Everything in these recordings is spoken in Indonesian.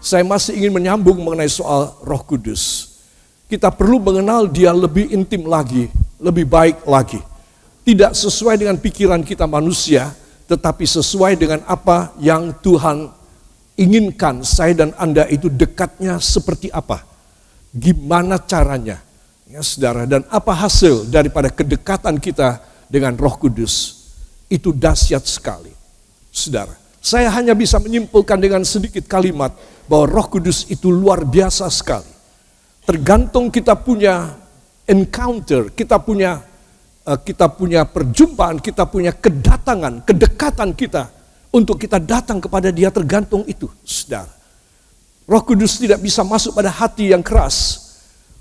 saya masih ingin menyambung mengenai soal Roh Kudus. Kita perlu mengenal Dia lebih intim lagi, lebih baik lagi. Tidak sesuai dengan pikiran kita manusia, tetapi sesuai dengan apa yang Tuhan inginkan saya dan Anda itu dekatnya seperti apa. Gimana caranya, ya saudara, dan apa hasil daripada kedekatan kita dengan Roh Kudus. Itu dahsyat sekali, saudara. Saya hanya bisa menyimpulkan dengan sedikit kalimat bahwa Roh Kudus itu luar biasa sekali. Tergantung kita punya encounter, kita punya perjumpaan, kita punya kedatangan, kedekatan kita untuk kita datang kepada Dia, tergantung itu, saudara. Roh Kudus tidak bisa masuk pada hati yang keras.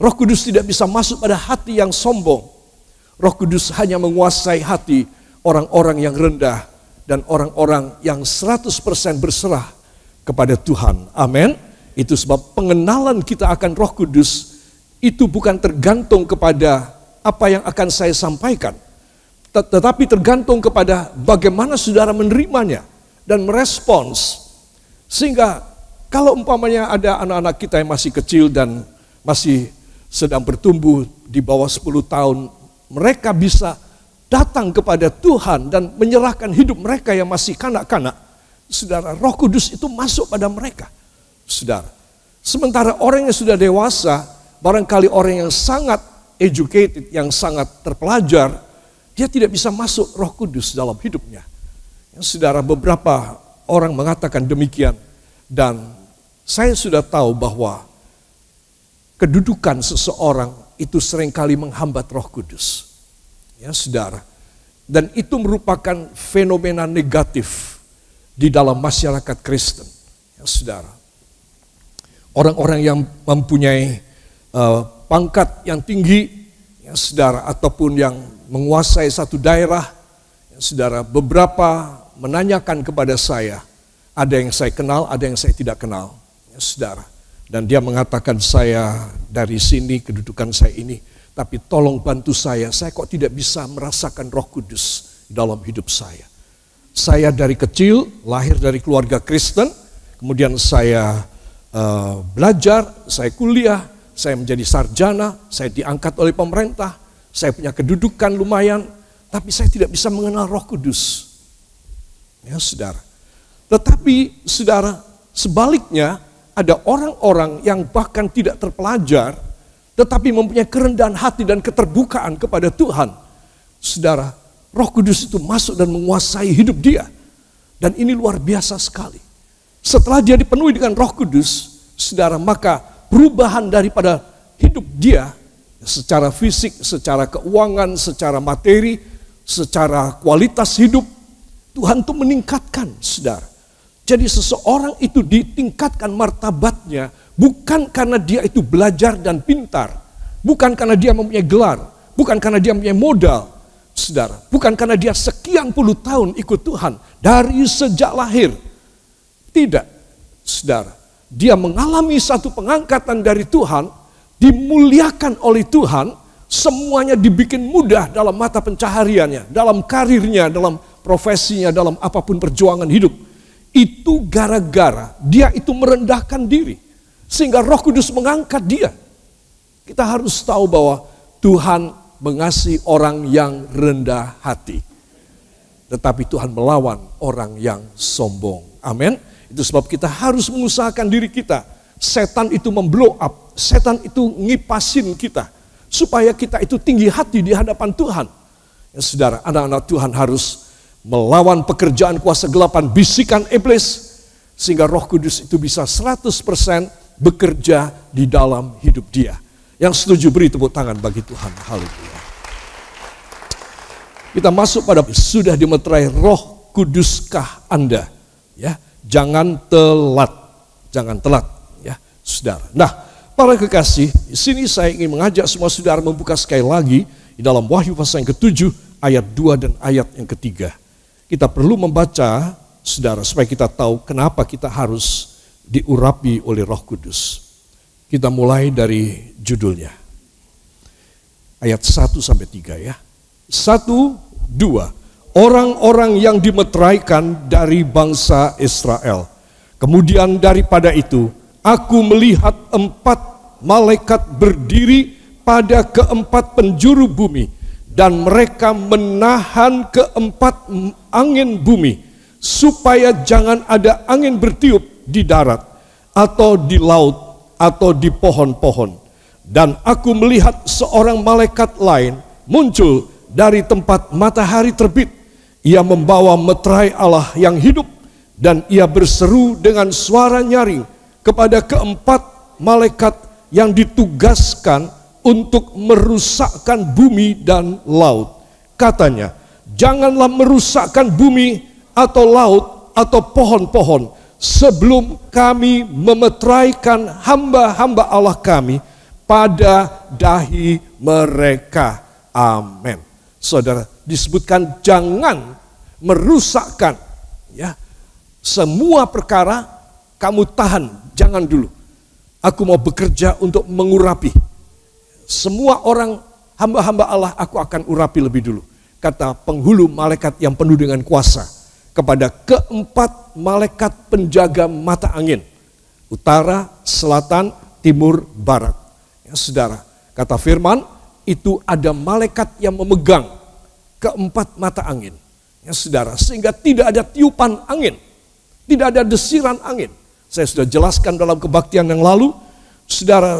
Roh Kudus tidak bisa masuk pada hati yang sombong. Roh Kudus hanya menguasai hati orang-orang yang rendah dan orang-orang yang 100% berserah kepada Tuhan. Amin. Itu sebab pengenalan kita akan Roh Kudus itu bukan tergantung kepada apa yang akan saya sampaikan, tetapi tergantung kepada bagaimana saudara menerimanya dan merespons. Sehingga kalau umpamanya ada anak-anak kita yang masih kecil dan masih sedang bertumbuh di bawah 10 tahun, mereka bisa datang kepada Tuhan dan menyerahkan hidup mereka yang masih kanak-kanak. Saudara, Roh Kudus itu masuk pada mereka, saudara. Sementara orang yang sudah dewasa, barangkali orang yang sangat educated, yang sangat terpelajar, dia tidak bisa masuk Roh Kudus dalam hidupnya. Ya, saudara, beberapa orang mengatakan demikian, dan saya sudah tahu bahwa kedudukan seseorang itu seringkali menghambat Roh Kudus. Ya, saudara. Dan itu merupakan fenomena negatif di dalam masyarakat Kristen. Ya, saudara. Orang-orang yang mempunyai pangkat yang tinggi, ya, saudara, ataupun yang menguasai satu daerah, ya, saudara, beberapa menanyakan kepada saya, ada yang saya kenal, ada yang saya tidak kenal, ya, saudara. Dan dia mengatakan, saya dari sini, kedudukan saya ini, tapi tolong bantu saya kok tidak bisa merasakan Roh Kudus dalam hidup saya. Saya dari kecil, lahir dari keluarga Kristen, kemudian saya belajar, saya kuliah, saya menjadi sarjana, saya diangkat oleh pemerintah, saya punya kedudukan lumayan, tapi saya tidak bisa mengenal Roh Kudus. Ya, saudara. Tetapi, saudara, sebaliknya ada orang-orang yang bahkan tidak terpelajar, tetapi mempunyai kerendahan hati dan keterbukaan kepada Tuhan. Saudara, Roh Kudus itu masuk dan menguasai hidup dia. Dan ini luar biasa sekali. Setelah dia dipenuhi dengan Roh Kudus, saudara, maka perubahan daripada hidup dia secara fisik, secara keuangan, secara materi, secara kualitas hidup, Tuhan itu meningkatkan, saudara. Jadi seseorang itu ditingkatkan martabatnya bukan karena dia itu belajar dan pintar, bukan karena dia mempunyai gelar, bukan karena dia mempunyai modal, saudara, bukan karena dia sekian puluh tahun ikut Tuhan dari sejak lahir. Tidak, saudara. Dia mengalami satu pengangkatan dari Tuhan, dimuliakan oleh Tuhan, semuanya dibikin mudah dalam mata pencahariannya, dalam karirnya, dalam profesinya, dalam apapun perjuangan hidup. Itu gara-gara dia itu merendahkan diri, sehingga Roh Kudus mengangkat dia. Kita harus tahu bahwa Tuhan mengasihi orang yang rendah hati, tetapi Tuhan melawan orang yang sombong. Amin. Itu sebab kita harus mengusahakan diri kita. Setan itu memblow up, setan itu ngipasin kita, supaya kita itu tinggi hati di hadapan Tuhan. Ya, saudara, anak-anak Tuhan harus melawan pekerjaan kuasa gelapan, bisikan iblis, sehingga Roh Kudus itu bisa 100% bekerja di dalam hidup dia. Yang setuju beri tepuk tangan bagi Tuhan. Haleluya. Kita masuk pada sudah dimeterai Roh Kuduskah Anda? Ya, jangan telat, ya, saudara. Nah, para kekasih, di sini saya ingin mengajak semua saudara membuka sekali lagi di dalam Wahyu pasal yang ke-7 ayat 2 dan ayat yang ke-3. Kita perlu membaca, saudara, supaya kita tahu kenapa kita harus diurapi oleh Roh Kudus. Kita mulai dari judulnya. Ayat 1-3 ya. 1, 2. Orang-orang yang dimeteraikan dari bangsa Israel. Kemudian daripada itu Aku melihat 4 malaikat berdiri pada keempat penjuru bumi, dan mereka menahan keempat angin bumi, supaya jangan ada angin bertiup di darat, atau di laut, atau di pohon-pohon. Dan aku melihat seorang malaikat lain muncul dari tempat matahari terbit. Ia membawa meterai Allah yang hidup, dan ia berseru dengan suara nyaring kepada keempat malaikat yang ditugaskan untuk merusakkan bumi dan laut. Katanya, janganlah merusakkan bumi atau laut atau pohon-pohon sebelum kami memeteraikan hamba-hamba Allah kami pada dahi mereka. Amin. Saudara, disebutkan jangan merusakkan, ya, semua perkara kamu tahan, jangan dulu. Aku mau bekerja untuk mengurapi. Semua orang hamba-hamba Allah aku akan urapi lebih dulu. Kata penghulu malaikat yang penuh dengan kuasa kepada keempat malaikat penjaga mata angin. Utara, selatan, timur, barat. Ya, saudara, kata firman, itu ada malaikat yang memegang keempat mata angin. Ya, saudara, sehingga tidak ada tiupan angin, tidak ada desiran angin. Saya sudah jelaskan dalam kebaktian yang lalu, saudara,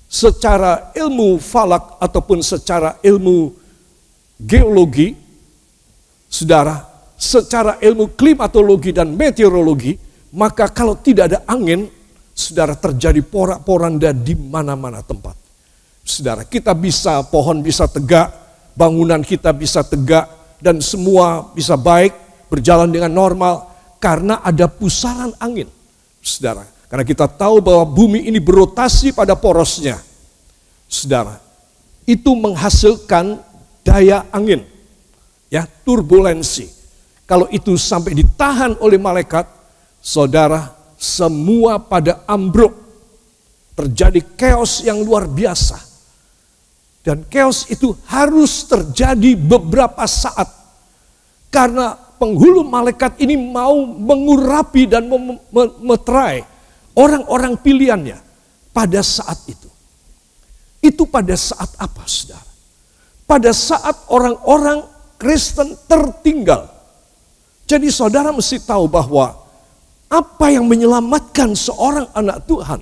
secara ilmu falak ataupun secara ilmu geologi, saudara, secara ilmu klimatologi dan meteorologi, maka kalau tidak ada angin, saudara, terjadi porak-poranda di mana-mana tempat. Saudara, kita bisa, pohon bisa tegak, bangunan kita bisa tegak, dan semua bisa baik, berjalan dengan normal, karena ada pusaran angin. Saudara, karena kita tahu bahwa bumi ini berotasi pada porosnya. Saudara, itu menghasilkan daya angin, ya, turbulensi. Kalau itu sampai ditahan oleh malaikat, saudara, semua pada ambruk. Terjadi chaos yang luar biasa. Dan chaos itu harus terjadi beberapa saat. Karena penghulu malaikat ini mau mengurapi dan memeterai orang-orang pilihannya pada saat itu. Itu pada saat apa, saudara? Pada saat orang-orang Kristen tertinggal. Jadi saudara mesti tahu bahwa apa yang menyelamatkan seorang anak Tuhan,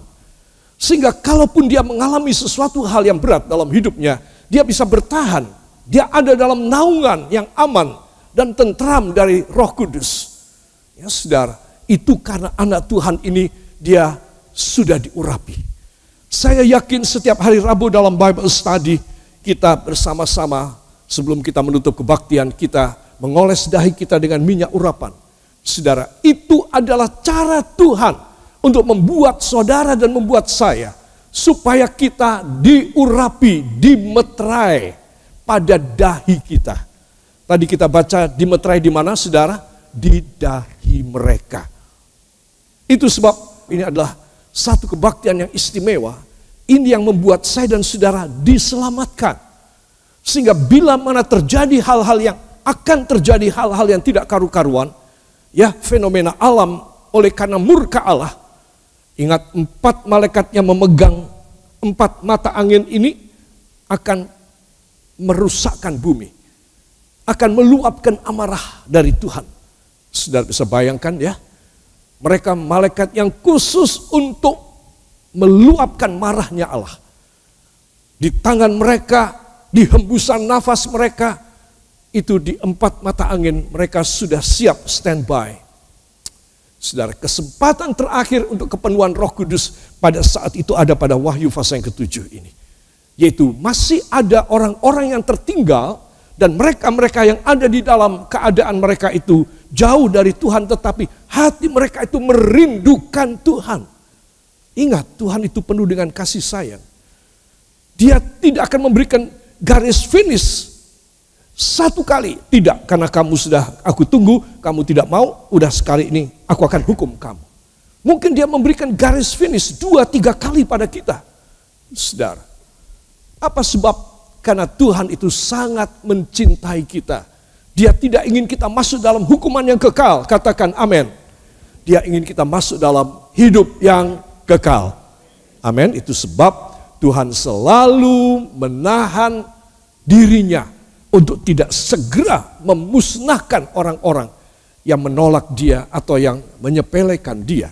sehingga kalaupun dia mengalami sesuatu hal yang berat dalam hidupnya, dia bisa bertahan. Dia ada dalam naungan yang aman dan tentram dari Roh Kudus. Ya, saudara, itu karena anak Tuhan ini dia sudah diurapi. Saya yakin setiap hari Rabu dalam Bible Study kita bersama-sama sebelum kita menutup kebaktian, kita mengoles dahi kita dengan minyak urapan. Saudara, itu adalah cara Tuhan untuk membuat saudara dan membuat saya supaya kita diurapi, dimeterai pada dahi kita. Tadi kita baca dimeterai di mana, saudara? Di dahi mereka. Itu sebab ini adalah satu kebaktian yang istimewa. Ini yang membuat saya dan saudara diselamatkan. Sehingga bila mana terjadi hal-hal yang akan terjadi, hal-hal yang tidak karu-karuan, ya, fenomena alam oleh karena murka Allah. Ingat, 4 malaikat yang memegang 4 mata angin ini akan merusakkan bumi. Akan meluapkan amarah dari Tuhan. Saudara bisa bayangkan, ya. Mereka malaikat yang khusus untuk meluapkan marahnya Allah. Di tangan mereka, di hembusan nafas mereka, itu di 4 mata angin mereka sudah siap standby. Saudara, kesempatan terakhir untuk kepenuhan Roh Kudus pada saat itu ada pada Wahyu pasal yang ke-7 ini. Yaitu masih ada orang-orang yang tertinggal dan mereka-mereka yang ada di dalam keadaan mereka itu jauh dari Tuhan, tetapi hati mereka itu merindukan Tuhan. Ingat, Tuhan itu penuh dengan kasih sayang. Dia tidak akan memberikan garis finish satu kali. Tidak, karena kamu sudah aku tunggu, kamu tidak mau, udah sekali ini aku akan hukum kamu. Mungkin dia memberikan garis finish 2-3 kali pada kita. Saudara, apa sebab? Karena Tuhan itu sangat mencintai kita. Dia tidak ingin kita masuk dalam hukuman yang kekal. Katakan amin. Dia ingin kita masuk dalam hidup yang kekal. Amin. Itu sebab Tuhan selalu menahan dirinya untuk tidak segera memusnahkan orang-orang yang menolak dia atau yang menyepelekan dia.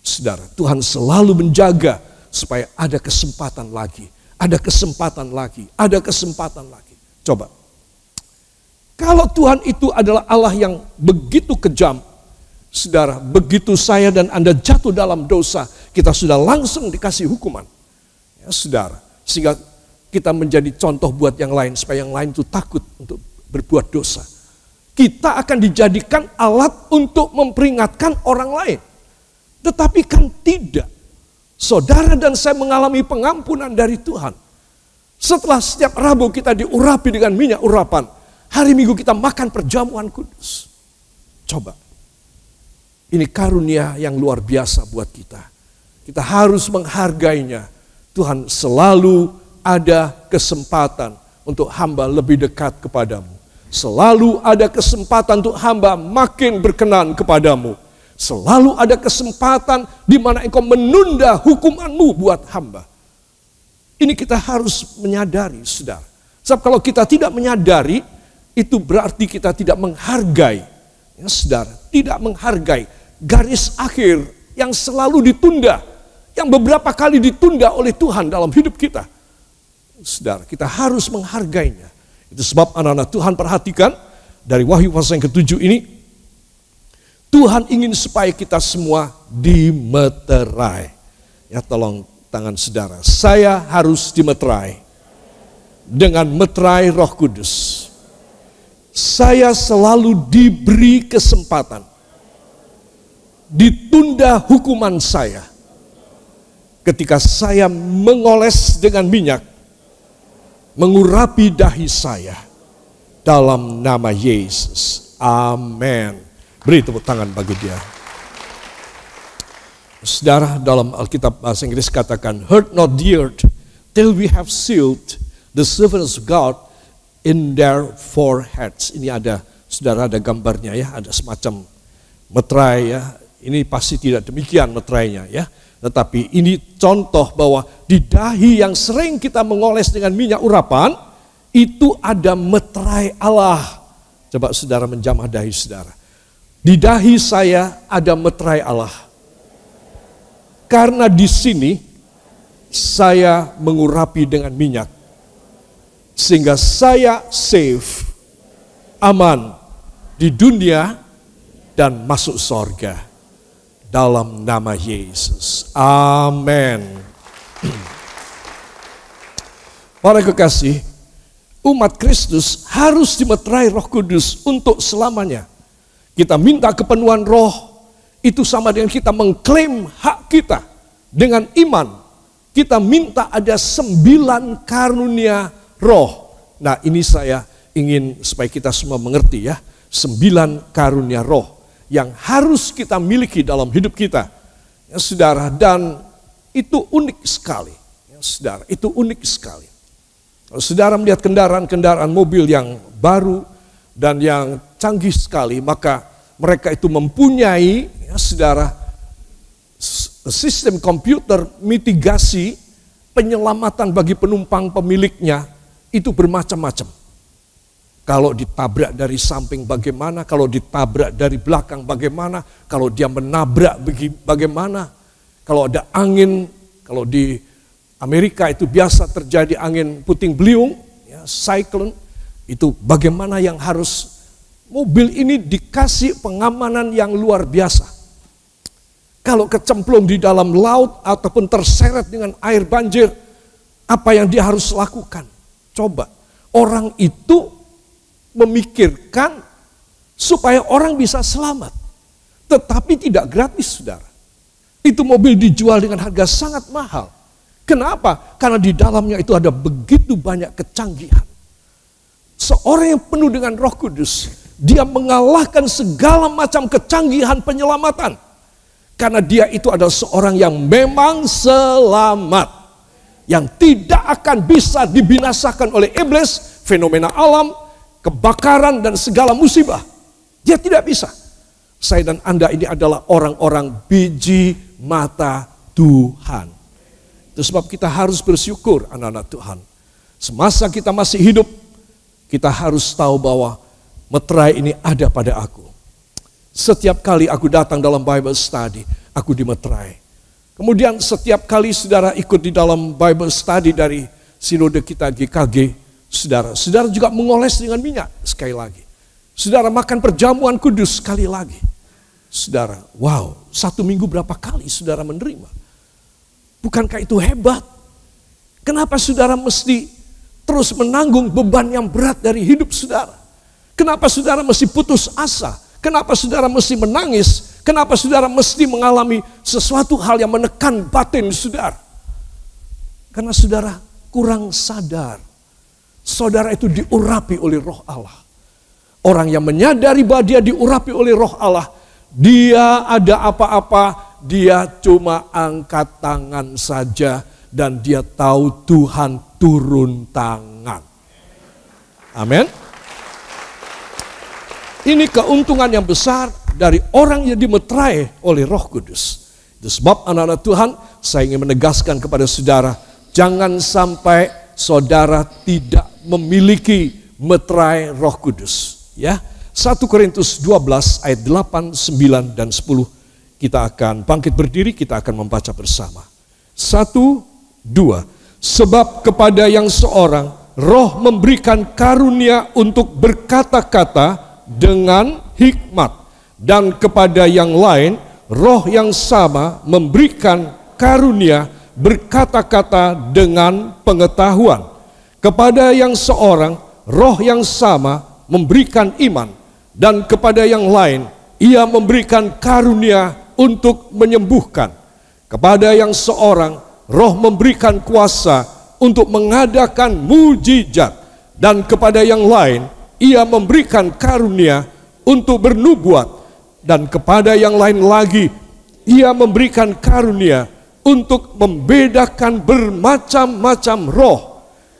Saudara, Tuhan selalu menjaga supaya ada kesempatan lagi, ada kesempatan lagi, ada kesempatan lagi. Coba, kalau Tuhan itu adalah Allah yang begitu kejam, saudara, begitu saya dan Anda jatuh dalam dosa, kita sudah langsung dikasih hukuman. Ya, saudara, sehingga kita menjadi contoh buat yang lain, supaya yang lain itu takut untuk berbuat dosa. Kita akan dijadikan alat untuk memperingatkan orang lain. Tetapi kan tidak. Saudara dan saya mengalami pengampunan dari Tuhan. Setelah setiap Rabu kita diurapi dengan minyak urapan, hari Minggu kita makan perjamuan kudus. Coba. Ini karunia yang luar biasa buat kita. Kita harus menghargainya. Tuhan selalu ada kesempatan untuk hamba lebih dekat kepadamu. Selalu ada kesempatan untuk hamba makin berkenan kepadamu. Selalu ada kesempatan di mana engkau menunda hukumanmu buat hamba. Ini kita harus menyadari, saudara. Sebab kalau kita tidak menyadari, itu berarti kita tidak menghargai. Ya, saudara, tidak menghargai garis akhir yang selalu ditunda. Yang beberapa kali ditunda oleh Tuhan dalam hidup kita. Saudara, kita harus menghargainya. Itu sebab anak-anak Tuhan perhatikan, dari Wahyu pasal yang ke-7 ini, Tuhan ingin supaya kita semua dimeterai. Ya, tolong tangan saudara. Saya harus dimeterai dengan meterai Roh Kudus. Saya selalu diberi kesempatan. Ditunda hukuman saya. Ketika saya mengoles dengan minyak, mengurapi dahi saya dalam nama Yesus. Amin. Beri tepuk tangan bagi dia. Saudara, dalam Alkitab bahasa Inggris katakan, "Hurt not the earth till we have sealed the servants of God in their foreheads." Ini ada, saudara, ada gambarnya ya, ada semacam meterai ya. Ini pasti tidak demikian meterainya ya. Tetapi ini contoh bahwa di dahi yang sering kita mengoles dengan minyak urapan, itu ada meterai Allah. Coba saudara menjamah dahi saudara. Di dahi saya ada meterai Allah. Karena di sini saya mengurapi dengan minyak. Sehingga saya safe, aman di dunia dan masuk sorga. Dalam nama Yesus. Amin. Para kekasih, umat Kristus harus dimeterai Roh Kudus untuk selamanya. Kita minta kepenuhan roh, itu sama dengan kita mengklaim hak kita. Dengan iman, kita minta ada 9 karunia roh. Nah, ini saya ingin supaya kita semua mengerti ya. 9 karunia roh yang harus kita miliki dalam hidup kita. Ya, saudara, dan itu unik sekali. Ya, saudara, itu unik sekali. Kalau saudara melihat kendaraan-kendaraan mobil yang baru dan yang canggih sekali, maka mereka itu mempunyai, ya, saudara, sistem komputer mitigasi penyelamatan bagi penumpang pemiliknya itu bermacam-macam. Kalau ditabrak dari samping bagaimana, kalau ditabrak dari belakang bagaimana, kalau dia menabrak bagaimana, kalau ada angin, kalau di Amerika itu biasa terjadi angin puting beliung, ya, cyclone, itu bagaimana yang harus mobil ini dikasih pengamanan yang luar biasa. Kalau kecemplung di dalam laut ataupun terseret dengan air banjir, apa yang dia harus lakukan? Coba, orang itu memikirkan supaya orang bisa selamat. Tetapi tidak gratis, saudara. Itu mobil dijual dengan harga sangat mahal. Kenapa? Karena di dalamnya itu ada begitu banyak kecanggihan. Seorang yang penuh dengan Roh Kudus, dia mengalahkan segala macam kecanggihan penyelamatan. Karena dia itu adalah seorang yang memang selamat. Yang tidak akan bisa dibinasakan oleh iblis, fenomena alam, kebakaran dan segala musibah. Dia tidak bisa. Saya dan Anda ini adalah orang-orang biji mata Tuhan. Itu sebab kita harus bersyukur anak-anak Tuhan. Semasa kita masih hidup, kita harus tahu bahwa meterai ini ada pada aku. Setiap kali aku datang dalam Bible study, aku dimeterai. Kemudian setiap kali saudara ikut di dalam Bible study dari sinode kita GKG, saudara juga mengoles dengan minyak sekali lagi. Saudara makan perjamuan kudus sekali lagi. Saudara, wow, 1 minggu berapa kali saudara menerima? Bukankah itu hebat? Kenapa saudara mesti terus menanggung beban yang berat dari hidup saudara? Kenapa saudara mesti putus asa? Kenapa saudara mesti menangis? Kenapa saudara mesti mengalami sesuatu hal yang menekan batin saudara? Karena saudara kurang sadar. Saudara itu diurapi oleh Roh Allah. Orang yang menyadari bahwa dia diurapi oleh Roh Allah, dia ada apa-apa, dia cuma angkat tangan saja dan dia tahu Tuhan turun tangan. Amin. Ini keuntungan yang besar dari orang yang dimeterai oleh Roh Kudus. Itu sebab anak-anak Tuhan, saya ingin menegaskan kepada saudara, jangan sampai saudara tidak memiliki meterai Roh Kudus. Ya, 1 Korintus 12 ayat 8, 9, dan 10. Kita akan bangkit berdiri, kita akan membaca bersama. 1, 2. Sebab kepada yang seorang Roh memberikan karunia untuk berkata-kata dengan hikmat, dan kepada yang lain Roh yang sama memberikan karunia berkata-kata dengan pengetahuan. Kepada yang seorang Roh yang sama memberikan iman, dan kepada yang lain Ia memberikan karunia untuk menyembuhkan. Kepada yang seorang Roh memberikan kuasa untuk mengadakan mujizat, dan kepada yang lain Ia memberikan karunia untuk bernubuat, dan kepada yang lain lagi Ia memberikan karunia untuk membedakan bermacam-macam roh.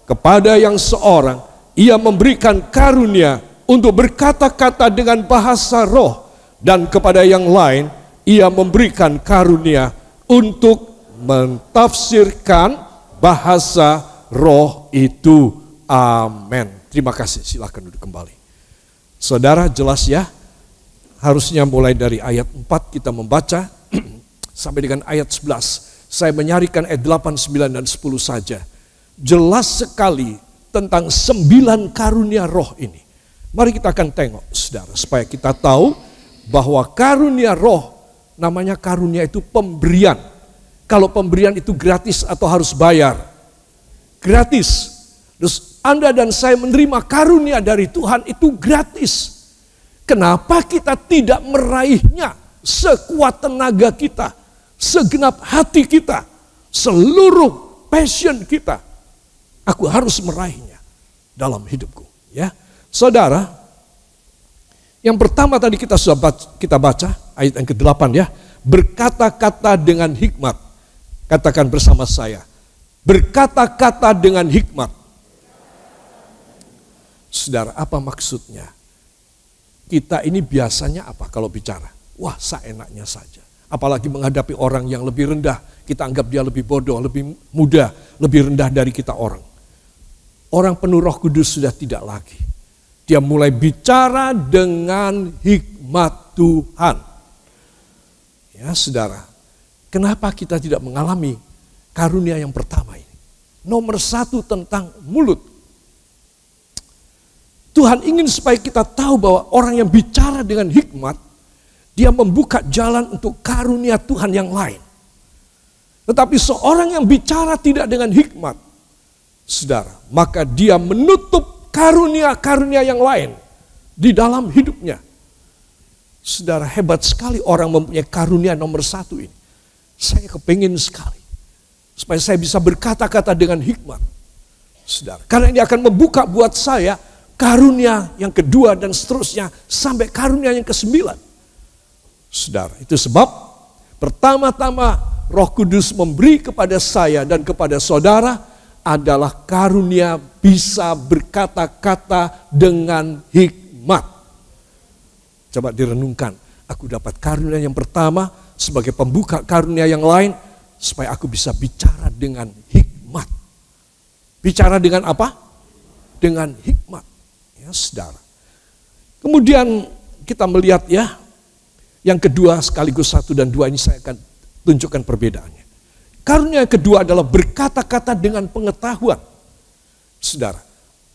Kepada yang seorang Ia memberikan karunia untuk berkata-kata dengan bahasa roh, dan kepada yang lain Ia memberikan karunia untuk mentafsirkan bahasa roh itu. Amin. Terima kasih, silakan duduk kembali. Saudara, jelas ya, harusnya mulai dari ayat 4 kita membaca sampai dengan ayat 11. Saya menyarikan ayat 8, 9, dan 10 saja. Jelas sekali tentang 9 karunia roh ini. Mari kita akan tengok, saudara, supaya kita tahu bahwa karunia roh, namanya karunia itu pemberian. Kalau pemberian itu gratis atau harus bayar? Gratis. Terus Anda dan saya menerima karunia dari Tuhan itu gratis. Kenapa kita tidak meraihnya sekuat tenaga kita, segenap hati kita, seluruh passion kita? Aku harus meraihnya dalam hidupku. Ya, saudara, yang pertama tadi kita baca ayat yang ke-8 ya, berkata-kata dengan hikmat. Katakan bersama saya, berkata-kata dengan hikmat. Saudara, apa maksudnya? Kita ini biasanya apa kalau bicara? Wah, seenaknya saja. Apalagi menghadapi orang yang lebih rendah, kita anggap dia lebih bodoh, lebih muda, lebih rendah dari kita orang. Orang penuh Roh Kudus sudah tidak lagi. Dia mulai bicara dengan hikmat Tuhan. Ya saudara, kenapa kita tidak mengalami karunia yang pertama ini? Nomor 1 tentang mulut. Tuhan ingin supaya kita tahu bahwa orang yang bicara dengan hikmat, dia membuka jalan untuk karunia Tuhan yang lain. Tetapi seorang yang bicara tidak dengan hikmat, saudara, maka dia menutup karunia-karunia yang lain di dalam hidupnya. Saudara, hebat sekali orang mempunyai karunia nomor 1 ini. Saya kepingin sekali supaya saya bisa berkata-kata dengan hikmat, saudara. Karena ini akan membuka buat saya karunia yang kedua dan seterusnya sampai karunia yang ke-9. Saudara, itu sebab pertama-tama Roh Kudus memberi kepada saya dan kepada saudara adalah karunia bisa berkata-kata dengan hikmat. Coba direnungkan, Aku dapat karunia yang pertama sebagai pembuka karunia yang lain, supaya aku bisa bicara dengan hikmat. Bicara dengan apa? Dengan hikmat. Ya, saudara. Kemudian kita melihat ya, yang kedua sekaligus 1 dan 2 ini saya akan tunjukkan perbedaannya. Karunia yang kedua adalah berkata-kata dengan pengetahuan. Saudara,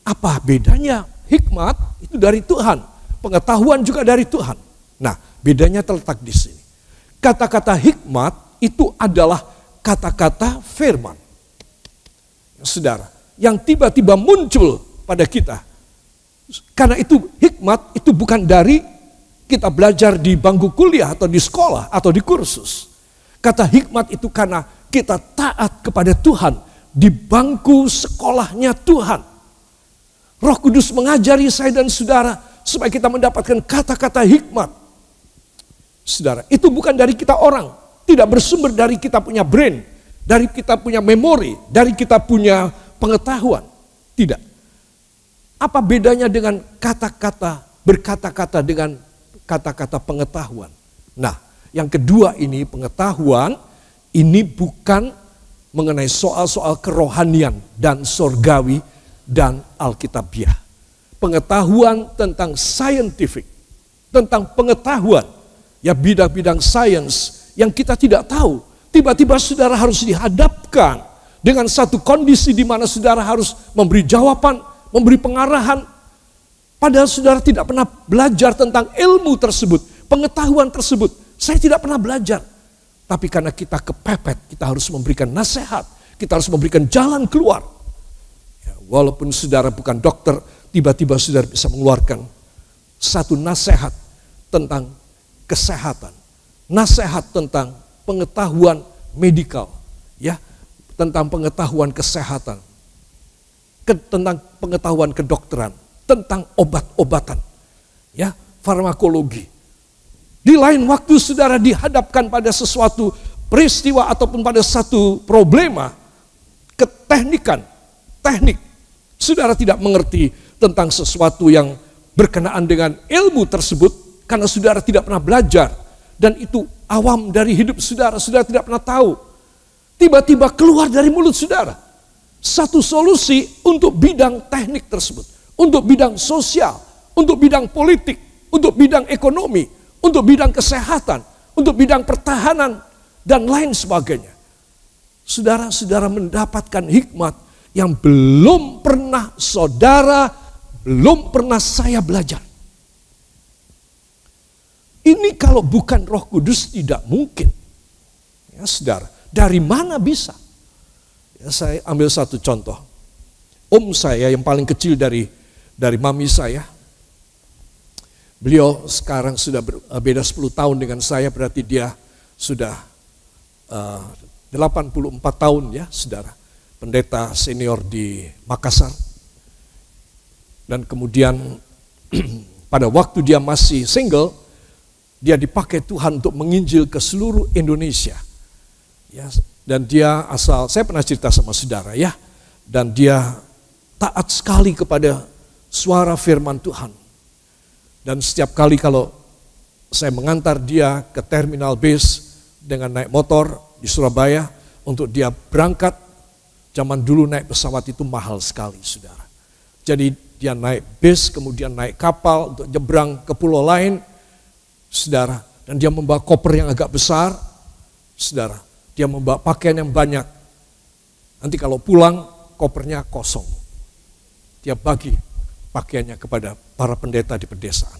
apa bedanya? Hikmat itu dari Tuhan, pengetahuan juga dari Tuhan. Nah, bedanya terletak di sini. Kata-kata hikmat itu adalah kata-kata firman. Saudara, yang tiba-tiba muncul pada kita. Karena itu hikmat itu bukan dari kita belajar di bangku kuliah atau di sekolah atau di kursus. Kata hikmat itu karena kita taat kepada Tuhan di bangku sekolahnya Tuhan. Roh Kudus mengajari saya dan saudara supaya kita mendapatkan kata-kata hikmat. Saudara, itu bukan dari kita orang, tidak bersumber dari kita punya brain, dari kita punya memori, dari kita punya pengetahuan. Tidak. Apa bedanya dengan kata-kata, berkata-kata dengan kata-kata pengetahuan? Nah, yang kedua ini pengetahuan, ini bukan mengenai soal-soal kerohanian dan sorgawi dan alkitabiah. Pengetahuan tentang scientific, tentang pengetahuan, ya bidang-bidang sains yang kita tidak tahu. Tiba-tiba saudara harus dihadapkan dengan satu kondisi di mana saudara harus memberi jawaban, memberi pengarahan. Padahal saudara tidak pernah belajar tentang ilmu tersebut, pengetahuan tersebut. Saya tidak pernah belajar. Tapi karena kita kepepet, kita harus memberikan nasihat, kita harus memberikan jalan keluar. Ya, walaupun saudara bukan dokter, tiba-tiba saudara bisa mengeluarkan satu nasihat tentang kesehatan, nasihat tentang pengetahuan medikal, ya, tentang pengetahuan kesehatan, tentang pengetahuan kedokteran, tentang obat-obatan, ya, farmakologi. Di lain waktu saudara dihadapkan pada sesuatu peristiwa ataupun pada satu problema, keteknikan, teknik, saudara tidak mengerti tentang sesuatu yang berkenaan dengan ilmu tersebut karena saudara tidak pernah belajar dan itu awam dari hidup saudara, saudara tidak pernah tahu. Tiba-tiba keluar dari mulut saudara satu solusi untuk bidang teknik tersebut, untuk bidang sosial, untuk bidang politik, untuk bidang ekonomi, untuk bidang kesehatan, untuk bidang pertahanan, dan lain sebagainya. Saudara-saudara mendapatkan hikmat yang belum pernah saudara, belum pernah saya belajar. Ini kalau bukan Roh Kudus tidak mungkin. Ya saudara, dari mana bisa? Ya, saya ambil satu contoh. Om saya yang paling kecil dari mami saya, beliau sekarang sudah beda 10 tahun dengan saya, berarti dia sudah 84 tahun ya saudara. Pendeta senior di Makassar. Dan kemudian pada waktu dia masih single, dia dipakai Tuhan untuk menginjil ke seluruh Indonesia. Ya, dan dia asal, saya pernah cerita sama saudara ya, dan dia taat sekali kepada suara firman Tuhan. Dan setiap kali kalau saya mengantar dia ke terminal bis dengan naik motor di Surabaya untuk dia berangkat, zaman dulu naik pesawat itu mahal sekali saudara. Jadi dia naik bis, kemudian naik kapal untuk nyebrang ke pulau lain, saudara. Dan dia membawa koper yang agak besar, saudara. Dia membawa pakaian yang banyak. Nanti kalau pulang, kopernya kosong. Dia bagi pakaiannya kepada para pendeta di pedesaan.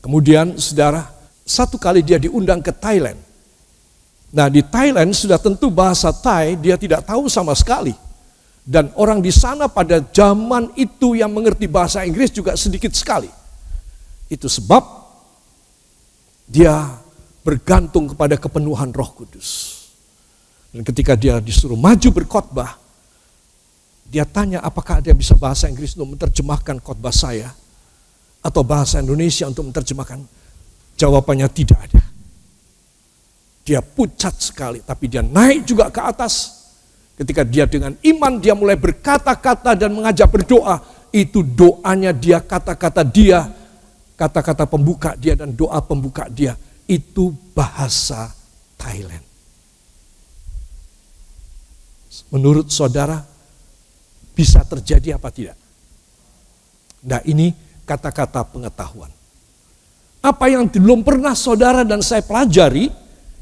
Kemudian saudara, satu kali dia diundang ke Thailand. Nah di Thailand sudah tentu bahasa Thai dia tidak tahu sama sekali. Dan orang di sana pada zaman itu yang mengerti bahasa Inggris juga sedikit sekali. Itu sebab dia bergantung kepada kepenuhan Roh Kudus. Dan ketika dia disuruh maju berkhotbah, dia tanya apakah dia bisa bahasa Inggris untuk menerjemahkan khotbah saya atau bahasa Indonesia untuk menerjemahkan. Jawabannya tidak ada. Dia pucat sekali, tapi dia naik juga ke atas. Ketika dia dengan iman dia mulai berkata-kata dan mengajak berdoa, itu doanya dia, kata-kata dia, kata-kata pembuka dia dan doa pembuka dia itu bahasa Thailand. Menurut saudara, bisa terjadi apa tidak? Nah, ini kata-kata pengetahuan. Apa yang belum pernah saudara dan saya pelajari,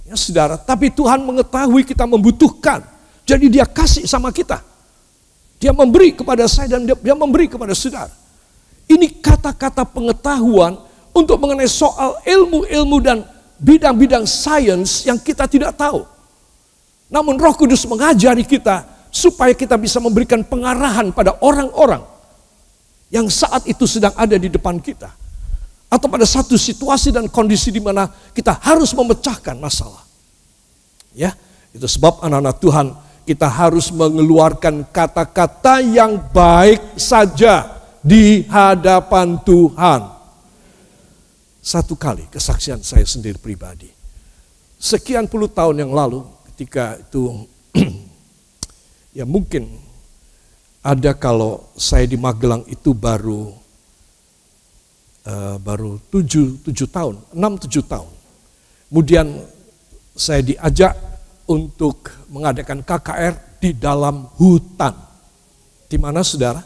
ya saudara, tapi Tuhan mengetahui kita membutuhkan. Jadi dia kasih sama kita. Dia memberi kepada saya dan dia memberi kepada saudara. Ini kata-kata pengetahuan untuk mengenai soal ilmu-ilmu dan bidang-bidang sains yang kita tidak tahu. Namun Roh Kudus mengajari kita supaya kita bisa memberikan pengarahan pada orang-orang yang saat itu sedang ada di depan kita. Atau pada satu situasi dan kondisi di mana kita harus memecahkan masalah. Ya, itu sebab anak-anak Tuhan, kita harus mengeluarkan kata-kata yang baik saja di hadapan Tuhan. Satu kali kesaksian saya sendiri pribadi. Sekian puluh tahun yang lalu ketika itu ya mungkin ada kalau saya di Magelang itu baru 7 tahun, 6-7 tahun. Kemudian saya diajak untuk mengadakan KKR di dalam hutan. Di mana saudara?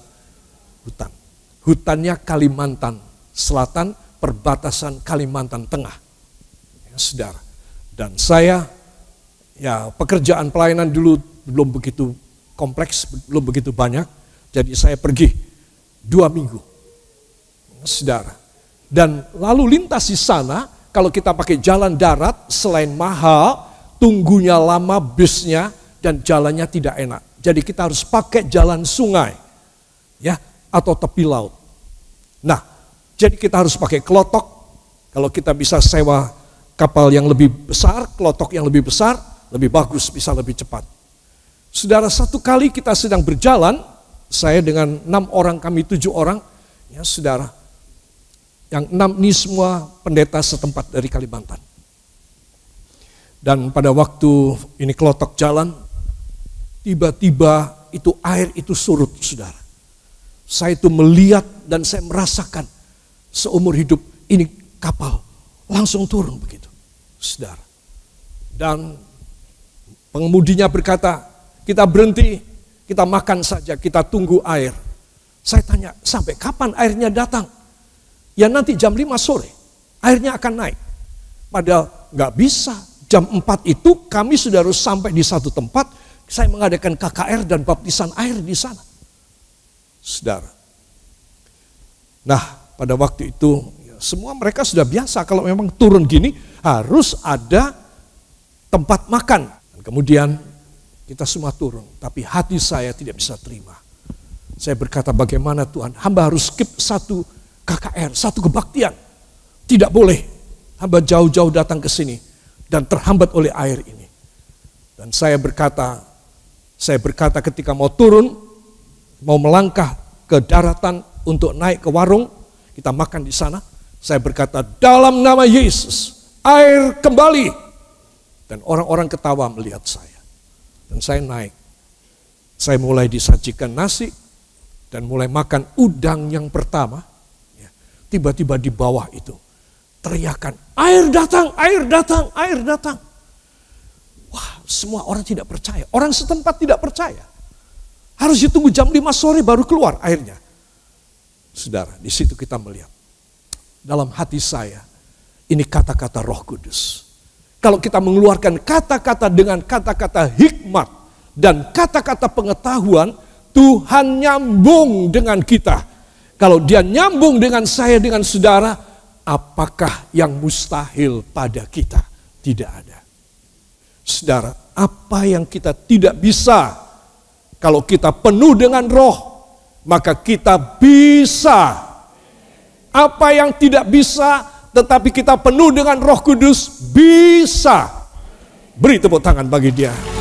Hutan. Hutannya Kalimantan Selatan, perbatasan Kalimantan Tengah. Ya, saudara. Dan saya, ya pekerjaan pelayanan dulu belum begitu kompleks, belum begitu banyak. Jadi saya pergi 2 minggu. Ya, saudara. Dan lalu lintas di sana, kalau kita pakai jalan darat, selain mahal, tunggunya lama busnya dan jalannya tidak enak. Jadi kita harus pakai jalan sungai, ya, atau tepi laut. Nah, jadi kita harus pakai klotok. Kalau kita bisa sewa kapal yang lebih besar, klotok yang lebih besar, lebih bagus, bisa lebih cepat. Saudara, satu kali kita sedang berjalan, saya dengan 6 orang, kami 7 orang, ya saudara. Yang 6 ini semua pendeta setempat dari Kalimantan. Dan pada waktu ini klotok jalan, tiba-tiba itu air itu surut, saudara. Saya itu melihat dan saya merasakan seumur hidup ini kapal langsung turun begitu, saudara. Dan pengemudinya berkata, kita berhenti, kita makan saja, kita tunggu air. Saya tanya, sampai kapan airnya datang? Ya nanti jam 5 sore, airnya akan naik. Padahal nggak bisa. Jam 4 itu kami sudah harus sampai di satu tempat, saya mengadakan KKR dan baptisan air di sana. Saudara. Nah, pada waktu itu ya, semua mereka sudah biasa kalau memang turun gini harus ada tempat makan. Dan kemudian kita semua turun, tapi hati saya tidak bisa terima. Saya berkata, bagaimana Tuhan, hamba harus skip satu KKR, satu kebaktian. Tidak boleh, hamba jauh-jauh datang ke sini dan terhambat oleh air ini. Dan saya berkata ketika mau turun, mau melangkah ke daratan untuk naik ke warung, kita makan di sana. Saya berkata, dalam nama Yesus, air kembali. Dan orang-orang ketawa melihat saya. Dan saya naik. Saya mulai disajikan nasi dan mulai makan udang yang pertama. Tiba-tiba di bawah itu teriakan, air datang, air datang, air datang. Wah, semua orang tidak percaya. Orang setempat tidak percaya. Harus ditunggu jam 5 sore baru keluar airnya. Saudara, di situ kita melihat. Dalam hati saya, ini kata-kata Roh Kudus. Kalau kita mengeluarkan kata-kata dengan kata-kata hikmat dan kata-kata pengetahuan, Tuhan nyambung dengan kita. Kalau dia nyambung dengan saya, dengan saudara, apakah yang mustahil pada kita? Tidak ada. Saudara, apa yang kita tidak bisa, kalau kita penuh dengan roh, maka kita bisa. Apa yang tidak bisa, tetapi kita penuh dengan Roh Kudus, bisa. Beri tepuk tangan bagi dia.